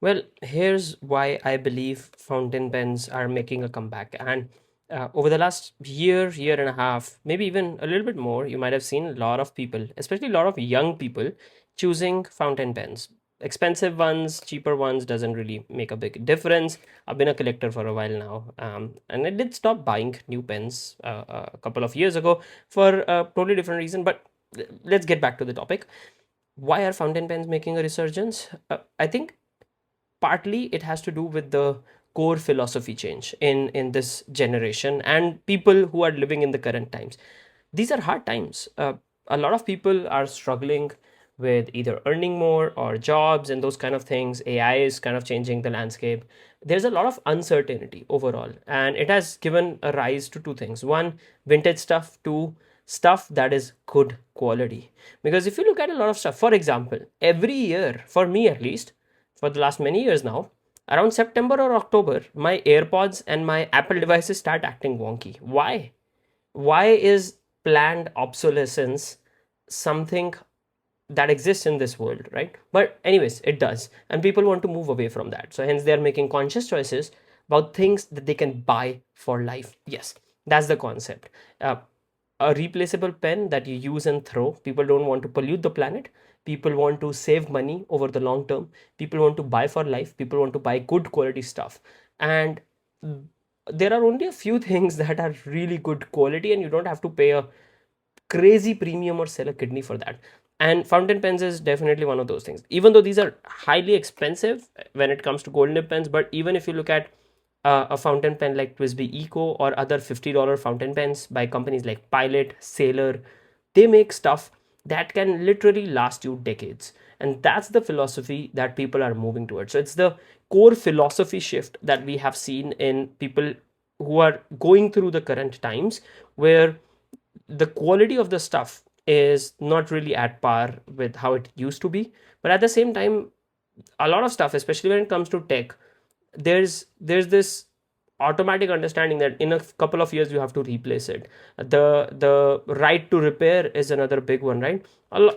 Well, here's why I believe fountain pens are making a comeback. And over the last year and a half, maybe even a little bit more, you might have seen a lot of people, especially a lot of young people, choosing fountain pens. Expensive ones, cheaper ones doesn't really make a big difference. I've been a collector for a while now, and I did stop buying new pens a couple of years ago for a totally different reason. But let's get back to the topic. Why are fountain pens making a resurgence? I think partly it has to do with the core philosophy change in this generation and people who are living in the current times. These are hard times. A lot of people are struggling with either earning more or jobs and those kind of things. AI is kind of changing the landscape. There's a lot of uncertainty overall, and it has given a rise to two things: one, vintage stuff; two, stuff that is good quality. Because if you look at a lot of stuff, for example, every year, for me at least, for the last many years now, around September or October, my AirPods and my Apple devices start acting wonky. Why? Why is planned obsolescence something that exists in this world, right? But anyways, it does, and people want to move away from that, so hence they are making conscious choices about things that they can buy for life. Yes, that's the concept. uh, a replaceable pen that you use and throw. People don't want to pollute the planet. People want to save money over the long term. People want to buy for life. People want to buy good quality stuff. And there are only a few things that are really good quality, and you don't have to pay a crazy premium or sell a kidney for that. And fountain pens is definitely one of those things, even though these are highly expensive when it comes to gold nib pens. But even if you look at a fountain pen like Twisby Eco or other $50 fountain pens by companies like Pilot, Sailor, they make stuff that can literally last you decades. And that's the philosophy that people are moving towards. So it's the core philosophy shift that we have seen in people who are going through the current times, where the quality of the stuff is not really at par with how it used to be. But at the same time, a lot of stuff, especially when it comes to tech, there's this automatic understanding that in a couple of years you have to replace it. The right to repair is another big one, right?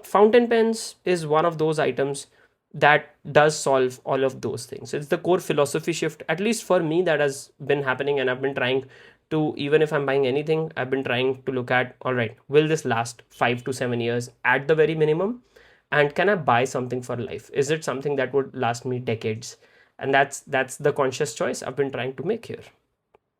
Fountain pens is one of those items that does solve all of those things. It's the core philosophy shift, at least for me, that has been happening. And I've been trying to, even if I'm buying anything, I've been trying to look at, all right, will this last 5 to 7 years at the very minimum? And can I buy something for life? Is it something that would last me decades? And that's the conscious choice I've been trying to make here.